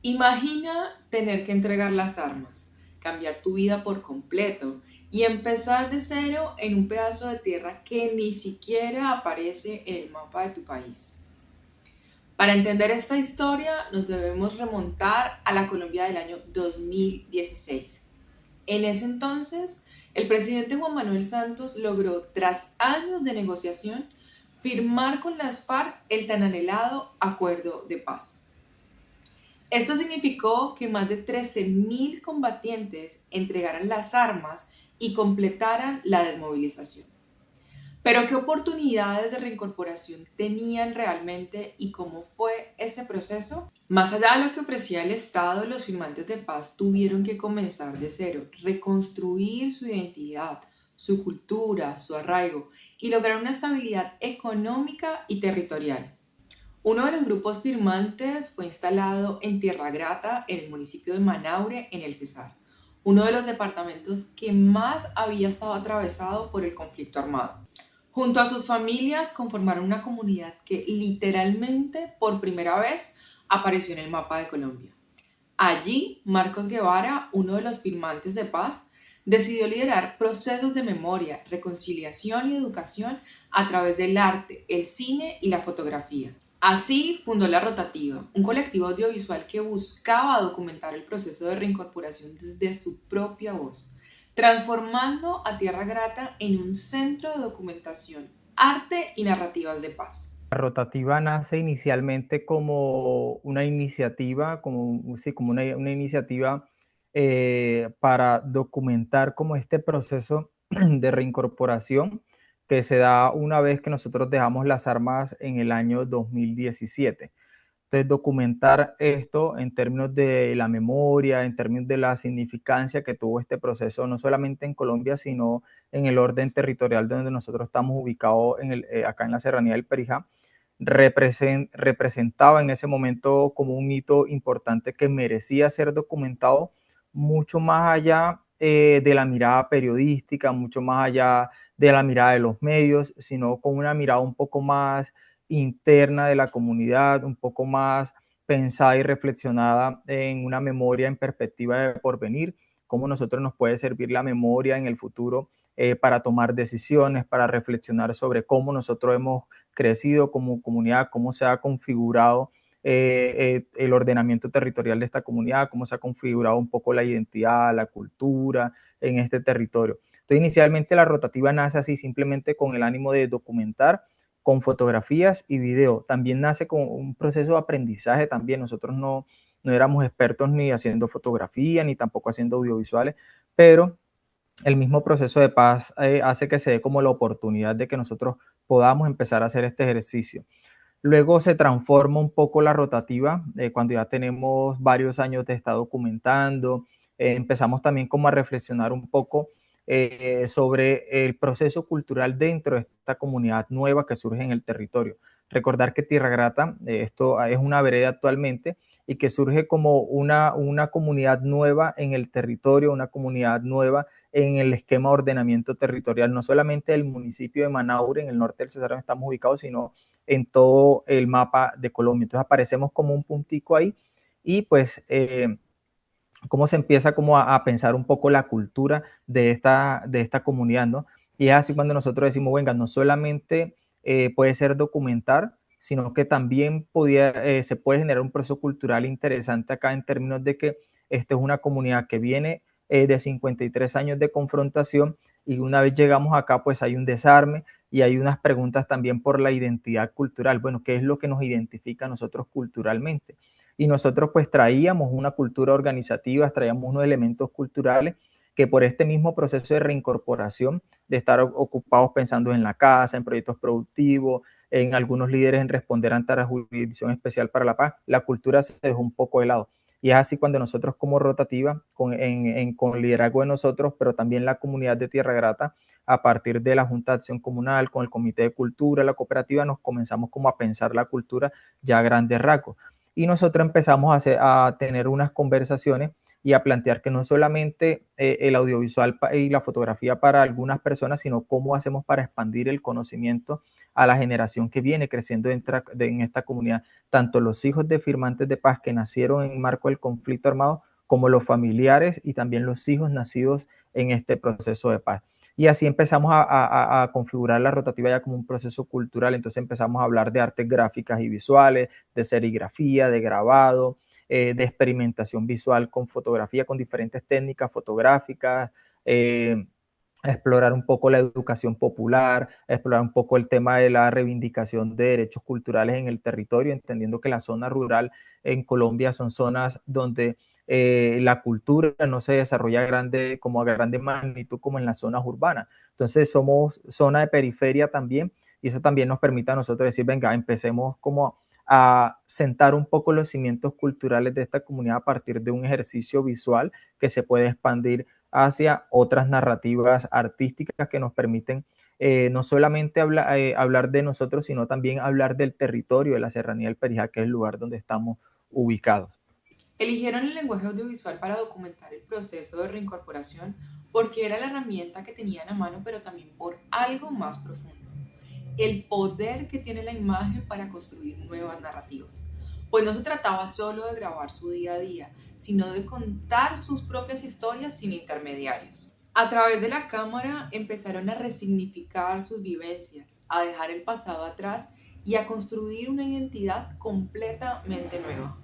Imagina tener que entregar las armas, cambiar tu vida por completo y empezar de cero en un pedazo de tierra que ni siquiera aparece en el mapa de tu país. Para entender esta historia nos debemos remontar a la Colombia del año 2016. En ese entonces, el presidente Juan Manuel Santos logró, tras años de negociación, firmar con las FARC el tan anhelado acuerdo de paz. Esto significó que más de 13.000 combatientes entregaran las armas y completaran la desmovilización. Pero ¿qué oportunidades de reincorporación tenían realmente y cómo fue ese proceso? Más allá de lo que ofrecía el Estado, los firmantes de paz tuvieron que comenzar de cero, reconstruir su identidad, su cultura, su arraigo y lograr una estabilidad económica y territorial. Uno de los grupos firmantes fue instalado en Tierra Grata, en el municipio de Manaure, en el Cesar, uno de los departamentos que más había estado atravesado por el conflicto armado. Junto a sus familias conformaron una comunidad que literalmente por primera vez apareció en el mapa de Colombia. Allí, Marcos Guevara, uno de los firmantes de paz, decidió liderar procesos de memoria, reconciliación y educación a través del arte, el cine y la fotografía. Así fundó La Rotativa, un colectivo audiovisual que buscaba documentar el proceso de reincorporación desde su propia voz, transformando a Tierra Grata en un centro de documentación, arte y narrativas de paz. La rotativa nace inicialmente como una iniciativa, como, sí, como una iniciativa para documentar como este proceso de reincorporación que se da una vez que nosotros dejamos las armas en el año 2017. Entonces, documentar esto en términos de la memoria, en términos de la significancia que tuvo este proceso, no solamente en Colombia, sino en el orden territorial donde nosotros estamos ubicados acá en la Serranía del Perijá, representaba en ese momento como un hito importante que merecía ser documentado mucho más allá de la mirada periodística, mucho más allá de la mirada de los medios, sino con una mirada un poco más interna de la comunidad, un poco más pensada y reflexionada en una memoria en perspectiva de porvenir, cómo nosotros nos puede servir la memoria en el futuro para tomar decisiones, para reflexionar sobre cómo nosotros hemos crecido como comunidad, cómo se ha configurado el ordenamiento territorial de esta comunidad, cómo se ha configurado un poco la identidad, la cultura en este territorio. Entonces, inicialmente la rotativa nace así, simplemente con el ánimo de documentar con fotografías y video. También nace con un proceso de aprendizaje también. Nosotros no éramos expertos ni haciendo fotografía, ni tampoco haciendo audiovisuales, pero el mismo proceso de paz hace que se dé como la oportunidad de que nosotros podamos empezar a hacer este ejercicio. Luego se transforma un poco la rotativa cuando ya tenemos varios años de estar documentando. Empezamos también como a reflexionar un poco sobre el proceso cultural dentro de esta comunidad nueva que surge en el territorio. Recordar que Tierra Grata, esto es una vereda actualmente y que surge como una comunidad nueva en el territorio, una comunidad nueva en el esquema de ordenamiento territorial, no solamente del municipio de Manaure, en el norte del Cesar donde estamos ubicados, sino en todo el mapa de Colombia. Entonces aparecemos como un puntico ahí y pues cómo se empieza como a pensar un poco la cultura de esta comunidad, ¿no? Y es así cuando nosotros decimos, venga, no solamente puede ser documentar, sino que también se puede generar un proceso cultural interesante acá en términos de que esta es una comunidad que viene de 53 años de confrontación y una vez llegamos acá pues hay un desarme y hay unas preguntas también por la identidad cultural. Bueno, ¿qué es lo que nos identifica a nosotros culturalmente? Y nosotros pues traíamos una cultura organizativa, traíamos unos elementos culturales que por este mismo proceso de reincorporación, de estar ocupados pensando en la casa, en proyectos productivos, en algunos líderes en responder ante la Jurisdicción Especial para la Paz, la cultura se dejó un poco de lado. Y es así cuando nosotros como rotativa, con liderazgo de nosotros, pero también la comunidad de Tierra Grata, a partir de la Junta de Acción Comunal, con el Comité de Cultura, la cooperativa, nos comenzamos como a pensar la cultura ya a grandes rasgos. Y nosotros empezamos a tener unas conversaciones y a plantear que no solamente el audiovisual y la fotografía para algunas personas, sino cómo hacemos para expandir el conocimiento a la generación que viene creciendo en esta comunidad, tanto los hijos de firmantes de paz que nacieron en marco del conflicto armado, como los familiares y también los hijos nacidos en este proceso de paz. Y así empezamos a configurar la rotativa ya como un proceso cultural. Entonces empezamos a hablar de artes gráficas y visuales, de serigrafía, de grabado, de experimentación visual con fotografía, con diferentes técnicas fotográficas, a explorar un poco la educación popular, a explorar un poco el tema de la reivindicación de derechos culturales en el territorio, entendiendo que la zona rural en Colombia son zonas donde la cultura no se desarrolla como a grande magnitud como en las zonas urbanas. Entonces somos zona de periferia también y eso también nos permite a nosotros decir, venga, empecemos como a sentar un poco los cimientos culturales de esta comunidad a partir de un ejercicio visual que se puede expandir hacia otras narrativas artísticas que nos permiten no solamente hablar de nosotros, sino también hablar del territorio de la Serranía del Perijá, que es el lugar donde estamos ubicados. Eligieron el lenguaje audiovisual para documentar el proceso de reincorporación porque era la herramienta que tenían a mano, pero también por algo más profundo: el poder que tiene la imagen para construir nuevas narrativas. Pues no se trataba solo de grabar su día a día, sino de contar sus propias historias sin intermediarios. A través de la cámara empezaron a resignificar sus vivencias, a dejar el pasado atrás y a construir una identidad completamente nueva.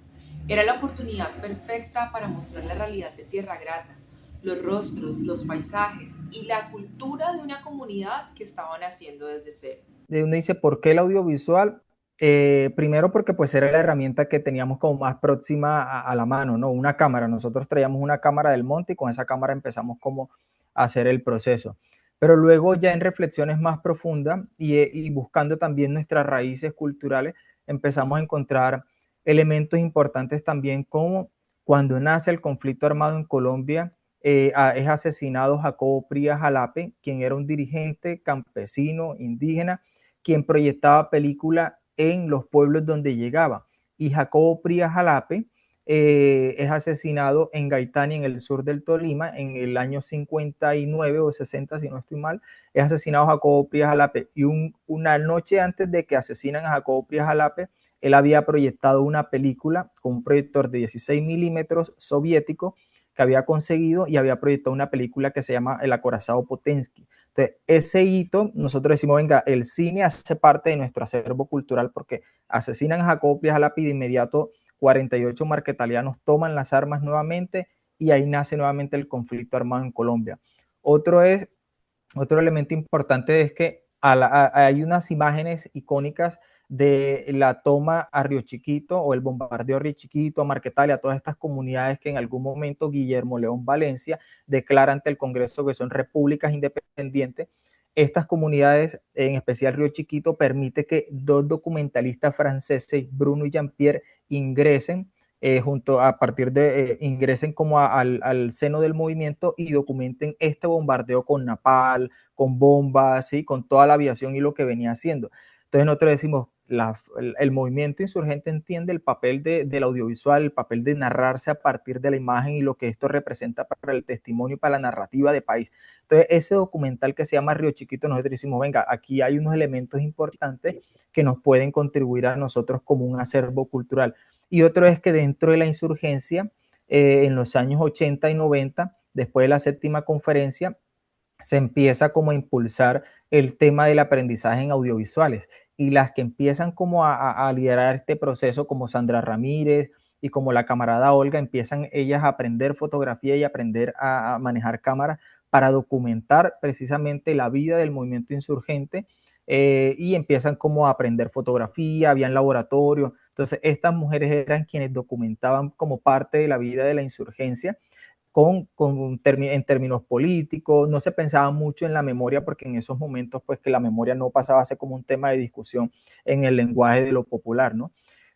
Era la oportunidad perfecta para mostrar la realidad de Tierra Grata, los rostros, los paisajes y la cultura de una comunidad que estaba naciendo desde cero. De uno dice, ¿por qué el audiovisual? Primero porque pues era la herramienta que teníamos como más próxima a la mano, ¿no? Una cámara. Nosotros traíamos una cámara del monte y con esa cámara empezamos como a hacer el proceso. Pero luego ya en reflexiones más profundas y buscando también nuestras raíces culturales, empezamos a encontrar elementos importantes también como cuando nace el conflicto armado en Colombia, es asesinado Jacobo Prías Jalape, quien era un dirigente campesino indígena quien proyectaba película en los pueblos donde llegaba. Y Jacobo Prías Jalape es asesinado en Gaitán, en el sur del Tolima, en el año 59 o 60, si no estoy mal, es asesinado Jacobo Prías Jalape. Y una noche antes de que asesinan a Jacobo Prías Jalape, él había proyectado una película con un proyector de 16 milímetros soviético que había conseguido y había proyectado una película que se llama El acorazado Potensky. Entonces, ese hito, nosotros decimos, venga, el cine hace parte de nuestro acervo cultural porque asesinan a Jacobo Prías Jalape y de inmediato 48 marquetalianos toman las armas nuevamente y ahí nace nuevamente el conflicto armado en Colombia. Otro otro elemento importante es que hay unas imágenes icónicas de la toma a Río Chiquito o el bombardeo a Río Chiquito, a Marquetalia, a todas estas comunidades que en algún momento Guillermo León Valencia declara ante el Congreso que son repúblicas independientes. Estas comunidades, en especial Río Chiquito, permite que dos documentalistas franceses, Bruno y Jean-Pierre, ingresen junto a partir de ingresen como al seno del movimiento y documenten este bombardeo con napal, con bombas, ¿sí? Con toda la aviación y lo que venía haciendo. Entonces nosotros decimos, el movimiento insurgente entiende el papel del audiovisual, el papel de narrarse a partir de la imagen y lo que esto representa para el testimonio y para la narrativa de país. Entonces ese documental que se llama Río Chiquito, nosotros decimos, venga, aquí hay unos elementos importantes que nos pueden contribuir a nosotros como un acervo cultural. Y otro es que dentro de la insurgencia, en los años 80 y 90, después de la séptima conferencia, se empieza como a impulsar el tema del aprendizaje en audiovisuales. Y las que empiezan como a liderar este proceso, como Sandra Ramírez y como la camarada Olga, empiezan ellas a aprender fotografía y aprender a manejar cámaras para documentar precisamente la vida del movimiento insurgente y empiezan como a aprender fotografía, habían laboratorios. Entonces, estas mujeres eran quienes documentaban como parte de la vida de la insurgencia en términos políticos, no se pensaba mucho en la memoria porque en esos momentos pues que la memoria no pasaba a ser como un tema de discusión en el lenguaje de lo popular, ¿no?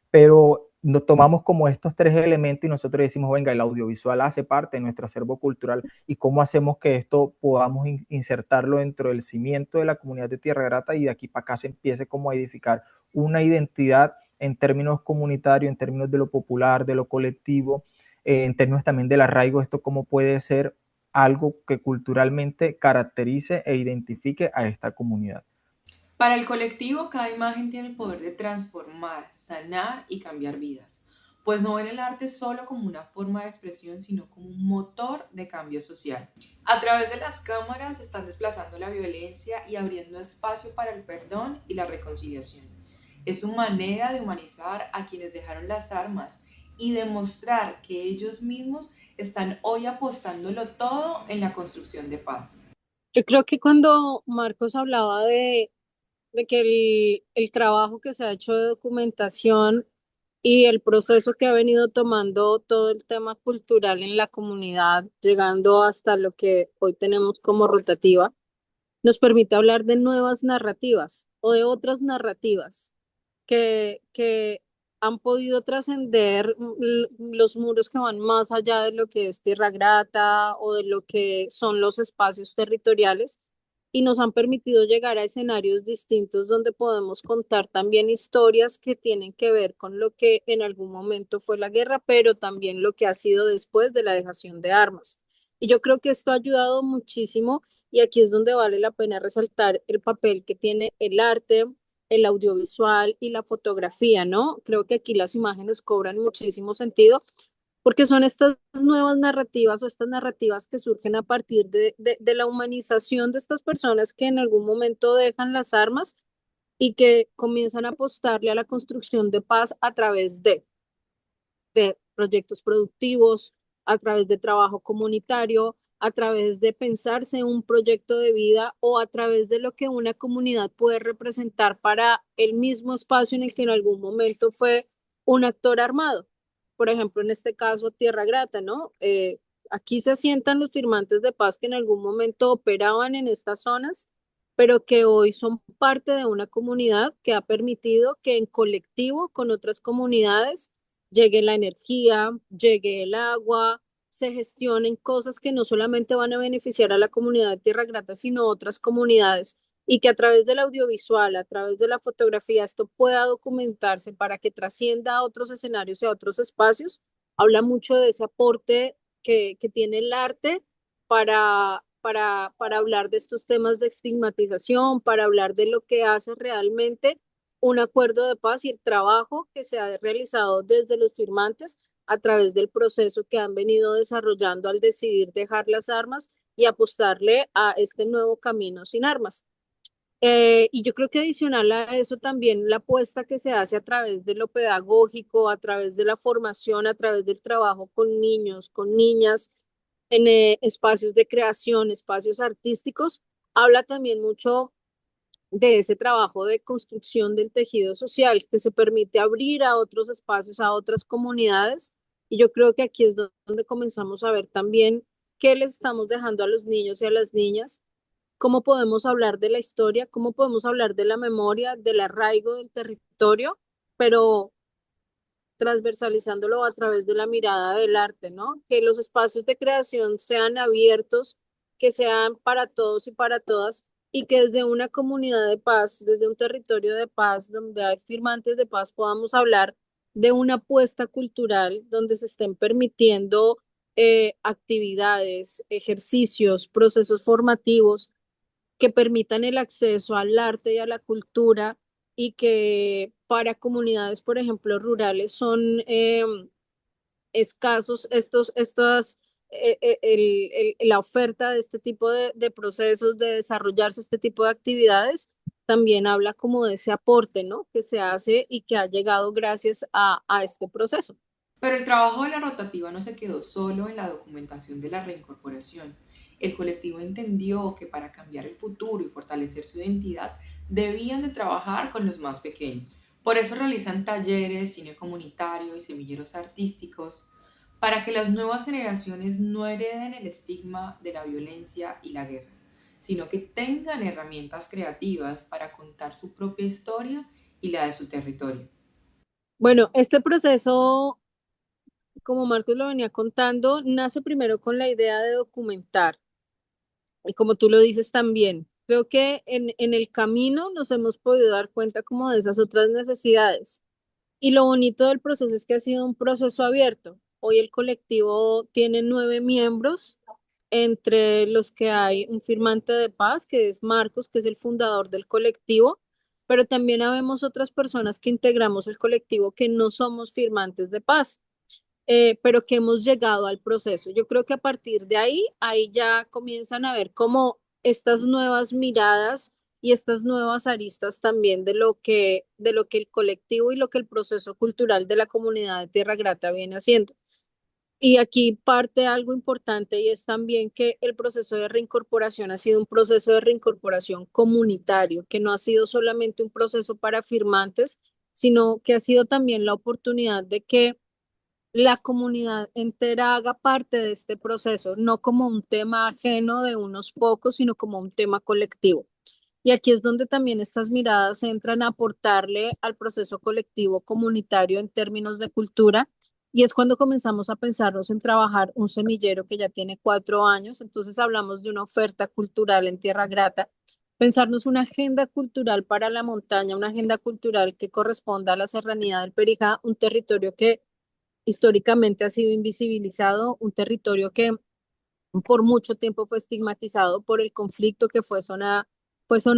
Pero nos tomamos como estos tres elementos y nosotros decimos, venga, el audiovisual hace parte de nuestro acervo cultural y cómo hacemos que esto podamos insertarlo dentro del cimiento de la comunidad de Tierra Grata y de aquí para acá se empiece como a edificar una identidad en términos comunitarios, en términos de lo popular, de lo colectivo, en términos también del arraigo, esto cómo puede ser algo que culturalmente caracterice e identifique a esta comunidad. Para el colectivo, cada imagen tiene el poder de transformar, sanar y cambiar vidas, pues no ven el arte solo como una forma de expresión, sino como un motor de cambio social. A través de las cámaras están desplazando la violencia y abriendo espacio para el perdón y la reconciliación. Es su manera de humanizar a quienes dejaron las armas y demostrar que ellos mismos están hoy apostándolo todo en la construcción de paz. Yo creo que cuando Marcos hablaba de que el trabajo que se ha hecho de documentación y el proceso que ha venido tomando todo el tema cultural en la comunidad, llegando hasta lo que hoy tenemos como rotativa, nos permite hablar de nuevas narrativas o de otras narrativas que han podido trascender los muros que van más allá de lo que es Tierra Grata o de lo que son los espacios territoriales y nos han permitido llegar a escenarios distintos donde podemos contar también historias que tienen que ver con lo que en algún momento fue la guerra, pero también lo que ha sido después de la dejación de armas. Y yo creo que esto ha ayudado muchísimo y aquí es donde vale la pena resaltar el papel que tiene el arte, el audiovisual y la fotografía, ¿no? Creo que aquí las imágenes cobran muchísimo sentido porque son estas nuevas narrativas o estas narrativas que surgen a partir de la humanización de estas personas que en algún momento dejan las armas y que comienzan a apostarle a la construcción de paz a través de proyectos productivos, a través de trabajo comunitario, a través de pensarse un proyecto de vida o a través de lo que una comunidad puede representar para el mismo espacio en el que en algún momento fue un actor armado. Por ejemplo, en este caso, Tierra Grata, ¿no? Aquí se asientan los firmantes de paz que en algún momento operaban en estas zonas, pero que hoy son parte de una comunidad que ha permitido que en colectivo con otras comunidades llegue la energía, llegue el agua, se gestionen cosas que no solamente van a beneficiar a la comunidad de Tierra Grata, sino otras comunidades, y que a través del audiovisual, a través de la fotografía, esto pueda documentarse para que trascienda a otros escenarios y a otros espacios, habla mucho de ese aporte que tiene el arte para hablar de estos temas de estigmatización, para hablar de lo que hace realmente un acuerdo de paz y el trabajo que se ha realizado desde los firmantes a través del proceso que han venido desarrollando al decidir dejar las armas y apostarle a este nuevo camino sin armas. Y yo creo que adicional a eso también la apuesta que se hace a través de lo pedagógico, a través de la formación, a través del trabajo con niños, con niñas, en espacios de creación, espacios artísticos, habla también mucho de ese trabajo de construcción del tejido social que se permite abrir a otros espacios, a otras comunidades. Y yo creo que aquí es donde comenzamos a ver también qué les estamos dejando a los niños y a las niñas, cómo podemos hablar de la historia, cómo podemos hablar de la memoria, del arraigo del territorio, pero transversalizándolo a través de la mirada del arte, ¿no? Que los espacios de creación sean abiertos, que sean para todos y para todas, y que desde una comunidad de paz, desde un territorio de paz, donde hay firmantes de paz, podamos hablar de una apuesta cultural donde se estén permitiendo actividades, ejercicios, procesos formativos que permitan el acceso al arte y a la cultura y que para comunidades, por ejemplo, rurales son escasos la oferta de este tipo de procesos, de desarrollarse este tipo de actividades, también habla como de ese aporte, ¿no? Que se hace y que ha llegado gracias a este proceso. Pero el trabajo de la rotativa no se quedó solo en la documentación de la reincorporación. El colectivo entendió que para cambiar el futuro y fortalecer su identidad debían de trabajar con los más pequeños. Por eso realizan talleres, cine comunitario y semilleros artísticos para que las nuevas generaciones no hereden el estigma de la violencia y la guerra, sino que tengan herramientas creativas para contar su propia historia y la de su territorio. Bueno, este proceso, como Marcos lo venía contando, nace primero con la idea de documentar. Y como tú lo dices también, creo que en el camino nos hemos podido dar cuenta como de esas otras necesidades. Y lo bonito del proceso es que ha sido un proceso abierto. Hoy el colectivo tiene 9 miembros, entre los que hay un firmante de paz, que es Marcos, que es el fundador del colectivo, pero también habemos otras personas que integramos el colectivo que no somos firmantes de paz, pero que hemos llegado al proceso. Yo creo que a partir de ahí ya comienzan a ver como estas nuevas miradas y estas nuevas aristas también de lo que el colectivo y lo que el proceso cultural de la comunidad de Tierra Grata viene haciendo. Y aquí parte algo importante y es también que el proceso de reincorporación ha sido un proceso de reincorporación comunitario, que no ha sido solamente un proceso para firmantes, sino que ha sido también la oportunidad de que la comunidad entera haga parte de este proceso, no como un tema ajeno de unos pocos, sino como un tema colectivo. Y aquí es donde también estas miradas entran a aportarle al proceso colectivo comunitario en términos de cultura. Y es cuando comenzamos a pensarnos en trabajar un semillero que ya tiene 4 años. Entonces hablamos de una oferta cultural en Tierra Grata, pensarnos una agenda cultural para la montaña, una agenda cultural que corresponda a la serranía del Perijá, un territorio que históricamente ha sido invisibilizado, un territorio que por mucho tiempo fue estigmatizado por el conflicto que fue zona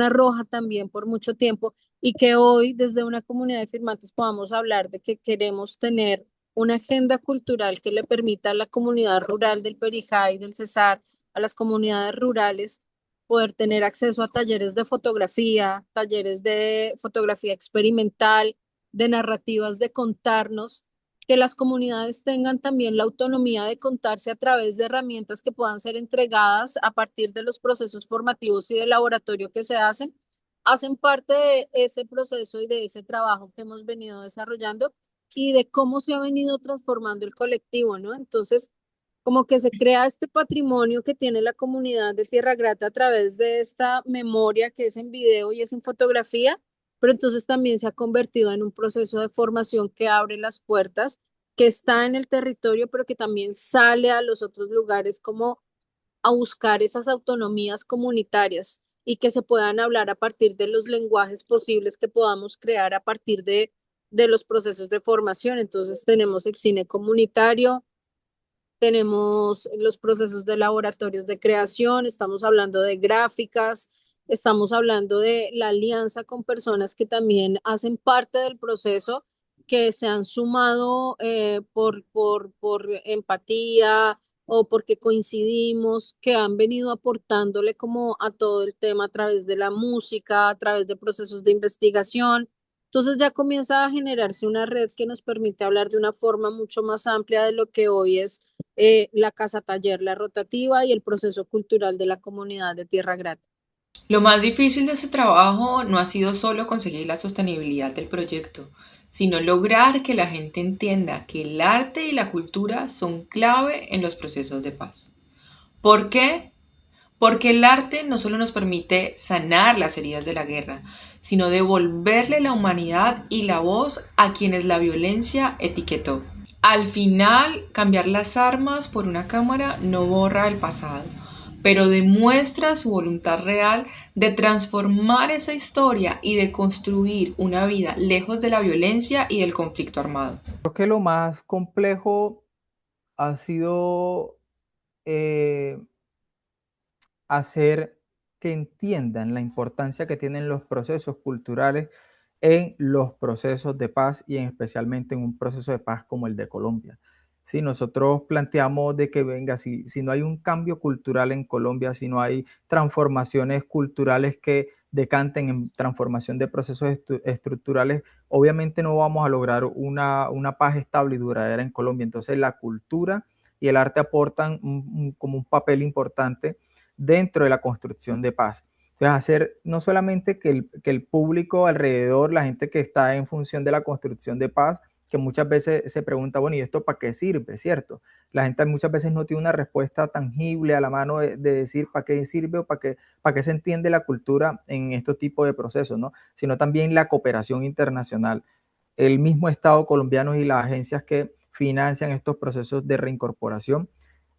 roja también por mucho tiempo, y que hoy desde una comunidad de firmantes podamos hablar de que queremos tener una agenda cultural que le permita a la comunidad rural del Perijá y del Cesar, a las comunidades rurales, poder tener acceso a talleres de fotografía experimental, de narrativas, de contarnos, que las comunidades tengan también la autonomía de contarse a través de herramientas que puedan ser entregadas a partir de los procesos formativos y de laboratorio que se hacen parte de ese proceso y de ese trabajo que hemos venido desarrollando y de cómo se ha venido transformando el colectivo, ¿no? Entonces, como que se crea este patrimonio que tiene la comunidad de Tierra Grata a través de esta memoria que es en video y es en fotografía, pero entonces también se ha convertido en un proceso de formación que abre las puertas, que está en el territorio, pero que también sale a los otros lugares como a buscar esas autonomías comunitarias y que se puedan hablar a partir de los lenguajes posibles que podamos crear a partir de los procesos de formación. Entonces tenemos el cine comunitario, tenemos los procesos de laboratorios de creación, estamos hablando de gráficas, estamos hablando de la alianza con personas que también hacen parte del proceso, que se han sumado por empatía o porque coincidimos, que han venido aportándole como a todo el tema a través de la música, a través de procesos de investigación. Entonces ya comienza a generarse una red que nos permite hablar de una forma mucho más amplia de lo que hoy es la casa taller, la rotativa y el proceso cultural de la comunidad de Tierra Grata. Lo más difícil de ese trabajo no ha sido solo conseguir la sostenibilidad del proyecto, sino lograr que la gente entienda que el arte y la cultura son clave en los procesos de paz. ¿Por qué? Porque el arte no solo nos permite sanar las heridas de la guerra, sino devolverle la humanidad y la voz a quienes la violencia etiquetó. Al final, cambiar las armas por una cámara no borra el pasado, pero demuestra su voluntad real de transformar esa historia y de construir una vida lejos de la violencia y del conflicto armado. Creo que lo más complejo ha sido eh, hacer que entiendan la importancia que tienen los procesos culturales en los procesos de paz y especialmente en un proceso de paz como el de Colombia. Si nosotros planteamos de que venga, si no hay un cambio cultural en Colombia, si no hay transformaciones culturales que decanten en transformación de procesos estructurales, obviamente no vamos a lograr una paz estable y duradera en Colombia. Entonces la cultura y el arte aportan como un papel importante dentro de la construcción de paz. Entonces, hacer no solamente que el público alrededor, la gente que está en función de la construcción de paz, que muchas veces se pregunta, bueno, ¿y esto para qué sirve? ¿Cierto? La gente muchas veces no tiene una respuesta tangible a la mano de decir para qué sirve o para qué se entiende la cultura en este tipo de procesos, ¿no? Sino también la cooperación internacional. El mismo Estado colombiano y las agencias que financian estos procesos de reincorporación,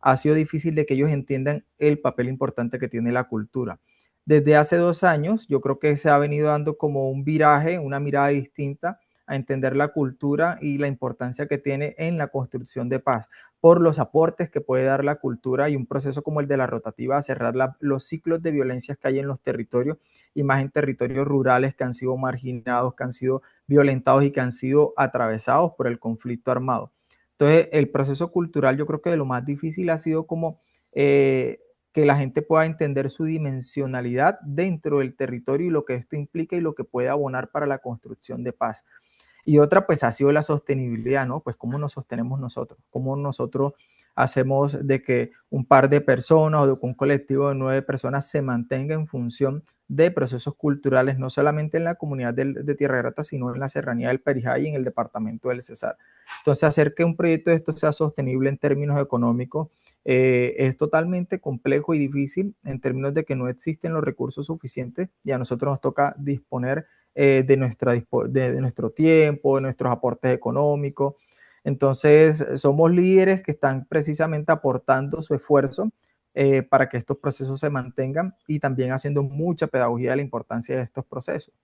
ha sido difícil de que ellos entiendan el papel importante que tiene la cultura. Desde hace 2 años, yo creo que se ha venido dando como un viraje, una mirada distinta a entender la cultura y la importancia que tiene en la construcción de paz, por los aportes que puede dar la cultura y un proceso como el de la rotativa a cerrar los ciclos de violencias que hay en los territorios y más en territorios rurales que han sido marginados, que han sido violentados y que han sido atravesados por el conflicto armado. Entonces, el proceso cultural yo creo que de lo más difícil ha sido como que la gente pueda entender su dimensionalidad dentro del territorio y lo que esto implica y lo que puede abonar para la construcción de paz. Y otra, pues, ha sido la sostenibilidad, ¿no? Pues, ¿cómo nos sostenemos nosotros? ¿Cómo nosotros hacemos de que un par de personas o de que un colectivo de 9 personas se mantenga en función de procesos culturales, no solamente en la comunidad de Tierra Grata, sino en la serranía del Perijá y en el departamento del Cesar? Entonces, hacer que un proyecto de esto sea sostenible en términos económicos es totalmente complejo y difícil en términos de que no existen los recursos suficientes y a nosotros nos toca disponer de nuestro tiempo, de nuestros aportes económicos. Entonces, somos líderes que están precisamente aportando su esfuerzo para que estos procesos se mantengan y también haciendo mucha pedagogía de la importancia de estos procesos.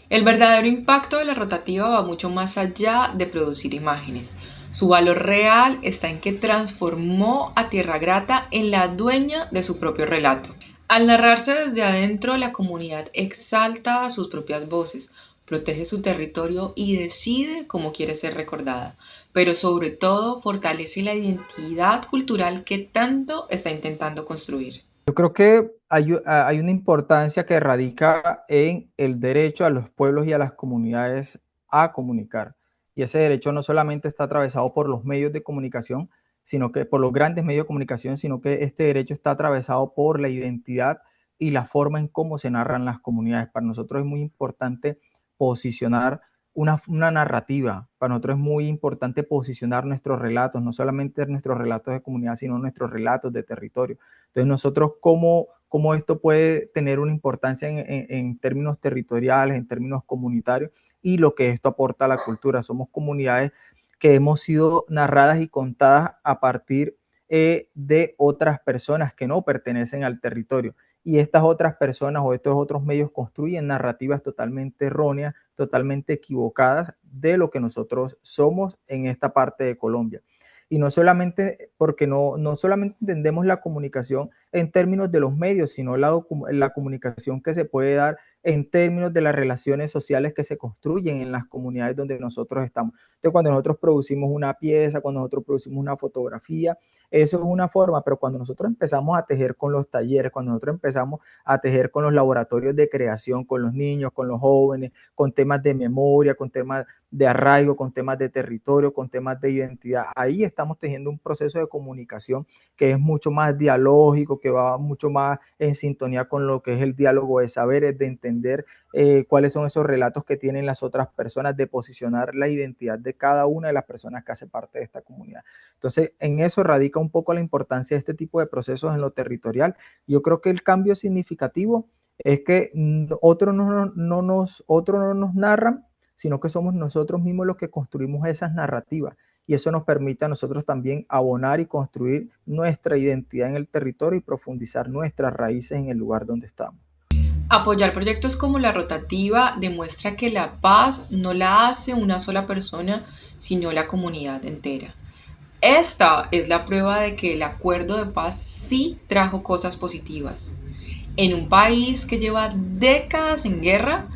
El verdadero impacto de la rotativa va mucho más allá de producir imágenes. Su valor real está en que transformó a Tierra Grata en la dueña de su propio relato. Al narrarse desde adentro, la comunidad exalta a sus propias voces, protege su territorio y decide cómo quiere ser recordada, pero sobre todo fortalece la identidad cultural que tanto está intentando construir. Yo creo que hay una importancia que radica en el derecho a los pueblos y a las comunidades a comunicar. Y ese derecho no solamente está atravesado por los medios de comunicación, sino que por los grandes medios de comunicación, sino que este derecho está atravesado por la identidad y la forma en cómo se narran las comunidades. Para nosotros es muy importante posicionar una narrativa. Para nosotros es muy importante posicionar nuestros relatos, no solamente nuestros relatos de comunidad, sino nuestros relatos de territorio. Entonces, nosotros, ¿cómo esto puede tener una importancia en términos territoriales, en términos comunitarios y lo que esto aporta a la cultura? Somos comunidades que hemos sido narradas y contadas a partir de otras personas que no pertenecen al territorio. Y estas otras personas o estos otros medios construyen narrativas totalmente erróneas, totalmente equivocadas de lo que nosotros somos en esta parte de Colombia. Y no solamente porque no solamente entendemos la comunicación en términos de los medios, sino la comunicación que se puede dar en términos de las relaciones sociales que se construyen en las comunidades donde nosotros estamos. Entonces, cuando nosotros producimos una pieza, cuando nosotros producimos una fotografía, eso es una forma, pero cuando nosotros empezamos a tejer con los talleres, cuando nosotros empezamos a tejer con los laboratorios de creación, con los niños, con los jóvenes, con temas de memoria, con temas de arraigo, con temas de territorio, con temas de identidad. Ahí estamos tejiendo un proceso de comunicación que es mucho más dialógico, que va mucho más en sintonía con lo que es el diálogo de saberes, de entender cuáles son esos relatos que tienen las otras personas, de posicionar la identidad de cada una de las personas que hace parte de esta comunidad. Entonces, en eso radica un poco la importancia de este tipo de procesos en lo territorial. Yo creo que el cambio significativo es que otros no nos narran, sino que somos nosotros mismos los que construimos esas narrativas. Y eso nos permite a nosotros también abonar y construir nuestra identidad en el territorio y profundizar nuestras raíces en el lugar donde estamos. Apoyar proyectos como la rotativa demuestra que la paz no la hace una sola persona, sino la comunidad entera. Esta es la prueba de que el acuerdo de paz sí trajo cosas positivas. En un país que lleva décadas en guerra,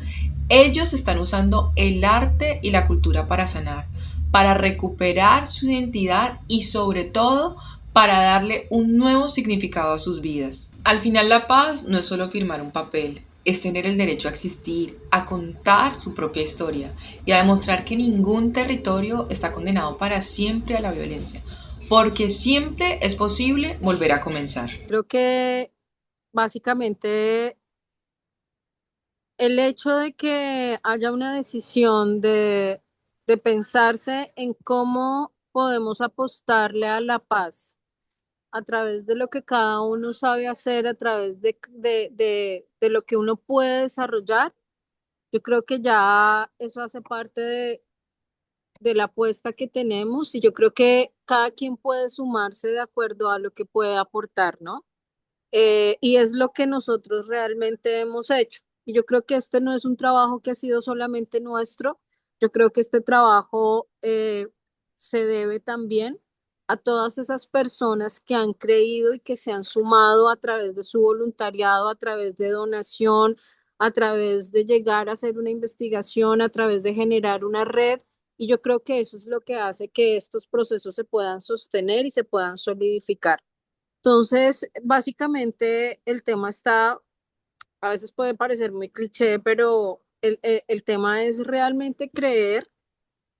ellos están usando el arte y la cultura para sanar, para recuperar su identidad y sobre todo para darle un nuevo significado a sus vidas. Al final la paz no es solo firmar un papel, es tener el derecho a existir, a contar su propia historia y a demostrar que ningún territorio está condenado para siempre a la violencia, porque siempre es posible volver a comenzar. Creo que básicamente el hecho de que haya una decisión de pensarse en cómo podemos apostarle a la paz a través de lo que cada uno sabe hacer, a través de lo que uno puede desarrollar, yo creo que ya eso hace parte de la apuesta que tenemos y yo creo que cada quien puede sumarse de acuerdo a lo que puede aportar, ¿no? Y es lo que nosotros realmente hemos hecho. Y yo creo que este no es un trabajo que ha sido solamente nuestro, Yo creo que este trabajo se debe también a todas esas personas que han creído y que se han sumado a través de su voluntariado, a través de donación, a través de llegar a hacer una investigación, a través de generar una red. Y yo creo que eso es lo que hace que estos procesos se puedan sostener y se puedan solidificar. Entonces, básicamente el tema está, a veces puede parecer muy cliché, pero el tema es realmente creer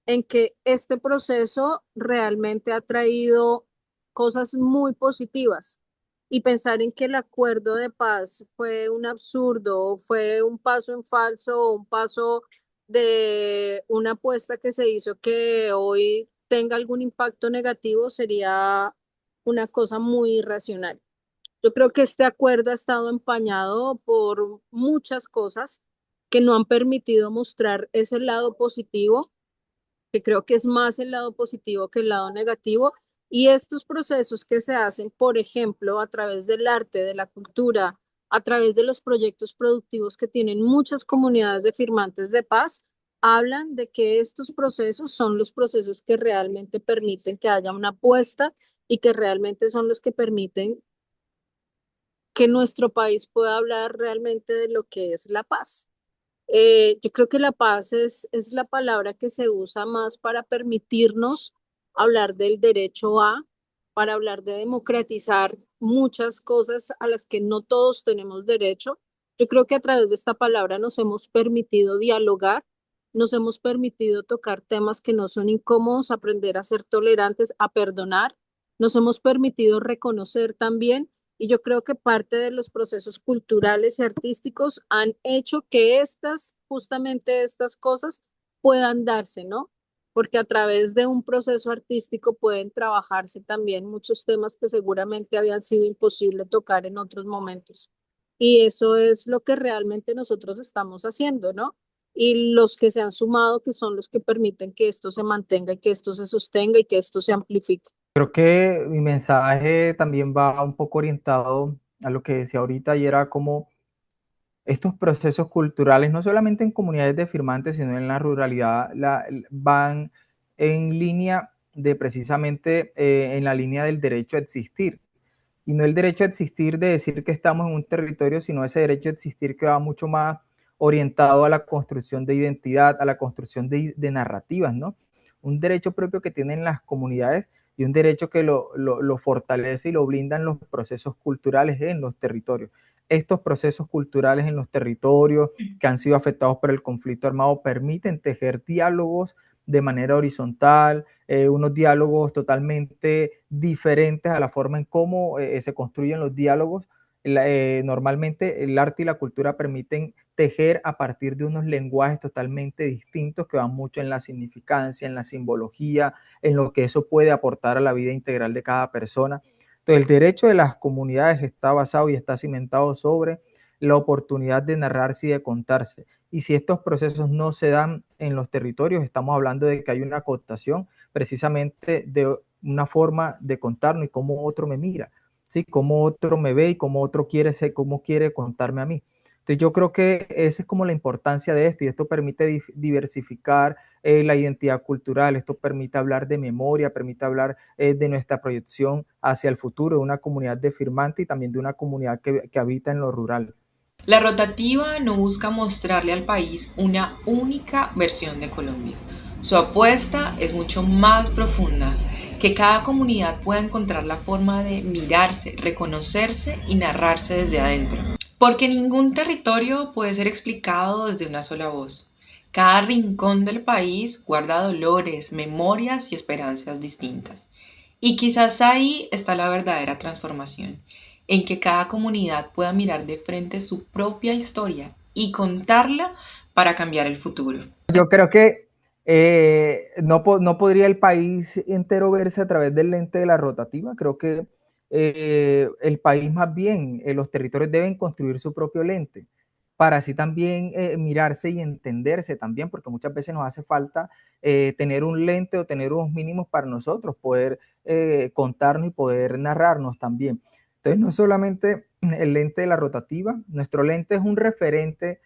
en que este proceso realmente ha traído cosas muy positivas y pensar en que el acuerdo de paz fue un absurdo, fue un paso en falso, un paso de una apuesta que se hizo que hoy tenga algún impacto negativo sería una cosa muy irracional. Yo creo que este acuerdo ha estado empañado por muchas cosas que no han permitido mostrar ese lado positivo, que creo que es más el lado positivo que el lado negativo. Y estos procesos que se hacen, por ejemplo, a través del arte, de la cultura, a través de los proyectos productivos que tienen muchas comunidades de firmantes de paz, hablan de que estos procesos son los procesos que realmente permiten que haya una apuesta y que realmente son los que permiten que nuestro país pueda hablar realmente de lo que es la paz. Yo creo que la paz es la palabra que se usa más para permitirnos hablar del derecho a, para hablar de democratizar muchas cosas a las que no todos tenemos derecho. Yo creo que a través de esta palabra nos hemos permitido dialogar, nos hemos permitido tocar temas que no son incómodos, aprender a ser tolerantes, a perdonar, nos hemos permitido reconocer también, y yo creo que parte de los procesos culturales y artísticos han hecho que justamente estas cosas puedan darse, ¿no? Porque a través de un proceso artístico pueden trabajarse también muchos temas que seguramente habían sido imposible tocar en otros momentos. Y eso es lo que realmente nosotros estamos haciendo, ¿no? Y los que se han sumado, que son los que permiten que esto se mantenga y que esto se sostenga y que esto se amplifique. Creo que mi mensaje también va un poco orientado a lo que decía ahorita y era como estos procesos culturales, no solamente en comunidades de firmantes, sino en la ruralidad, van en línea de precisamente en la línea del derecho a existir. Y no el derecho a existir de decir que estamos en un territorio, sino ese derecho a existir que va mucho más orientado a la construcción de identidad, a la construcción de narrativas, ¿no? Un derecho propio que tienen las comunidades y un derecho que lo fortalece y lo blindan los procesos culturales en los territorios. Estos procesos culturales en los territorios que han sido afectados por el conflicto armado permiten tejer diálogos de manera horizontal, unos diálogos totalmente diferentes a la forma en cómo se construyen los diálogos. Normalmente el arte y la cultura permiten tejer a partir de unos lenguajes totalmente distintos que van mucho en la significancia, en la simbología, en lo que eso puede aportar a la vida integral de cada persona. Entonces, el derecho de las comunidades está basado y está cimentado sobre la oportunidad de narrarse y de contarse. Y si estos procesos no se dan en los territorios, estamos hablando de que hay una cooptación precisamente de una forma de contarnos y cómo otro me mira, ¿sí? Cómo otro me ve y cómo otro quiere ser, cómo quiere contarme a mí. Entonces yo creo que esa es como la importancia de esto y esto permite diversificar la identidad cultural, esto permite hablar de memoria, permite hablar de nuestra proyección hacia el futuro de una comunidad de firmantes y también de una comunidad que habita en lo rural. La rotativa no busca mostrarle al país una única versión de Colombia. Su apuesta es mucho más profunda, que cada comunidad pueda encontrar la forma de mirarse, reconocerse y narrarse desde adentro. Porque ningún territorio puede ser explicado desde una sola voz. Cada rincón del país guarda dolores, memorias y esperanzas distintas. Y quizás ahí está la verdadera transformación, en que cada comunidad pueda mirar de frente su propia historia y contarla para cambiar el futuro. Yo creo que no podría el país entero verse a través del lente de la rotativa. Creo que el país más bien, los territorios deben construir su propio lente para así también mirarse y entenderse también, porque muchas veces nos hace falta tener un lente o tener unos mínimos para nosotros, poder contarnos y poder narrarnos también. Entonces, no solamente el lente de la rotativa, nuestro lente es un referente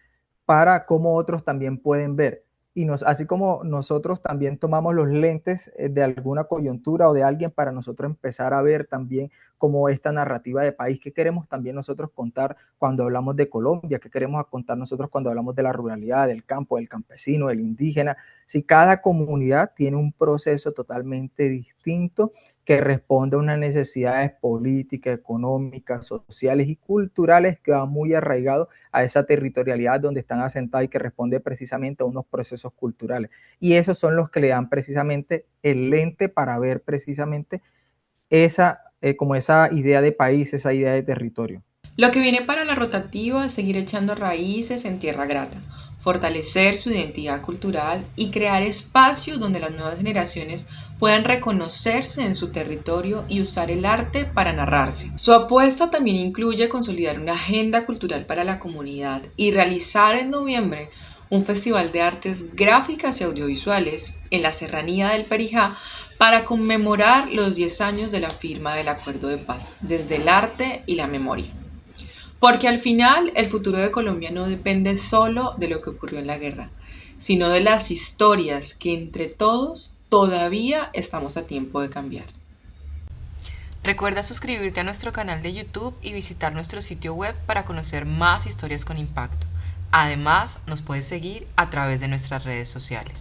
para cómo otros también pueden ver. y así como nosotros también tomamos los lentes de alguna coyuntura o de alguien para nosotros empezar a ver también como esta narrativa de país que queremos también nosotros contar cuando hablamos de Colombia, que queremos contar nosotros cuando hablamos de la ruralidad, del campo, del campesino, del indígena. Si cada comunidad tiene un proceso totalmente distinto que responde a unas necesidades políticas, económicas, sociales y culturales que van muy arraigados a esa territorialidad donde están asentados y que responde precisamente a unos procesos culturales. Y esos son los que le dan precisamente el lente para ver precisamente como esa idea de país, esa idea de territorio. Lo que viene para la rotativa es seguir echando raíces en tierra grata, fortalecer su identidad cultural y crear espacios donde las nuevas generaciones puedan reconocerse en su territorio y usar el arte para narrarse. Su apuesta también incluye consolidar una agenda cultural para la comunidad y realizar en noviembre un festival de artes gráficas y audiovisuales en la serranía del Perijá para conmemorar los 10 años de la firma del Acuerdo de Paz desde el arte y la memoria. Porque al final el futuro de Colombia no depende solo de lo que ocurrió en la guerra, sino de las historias que entre todos todavía estamos a tiempo de cambiar. Recuerda suscribirte a nuestro canal de YouTube y visitar nuestro sitio web para conocer más historias con impacto. Además, nos puedes seguir a través de nuestras redes sociales.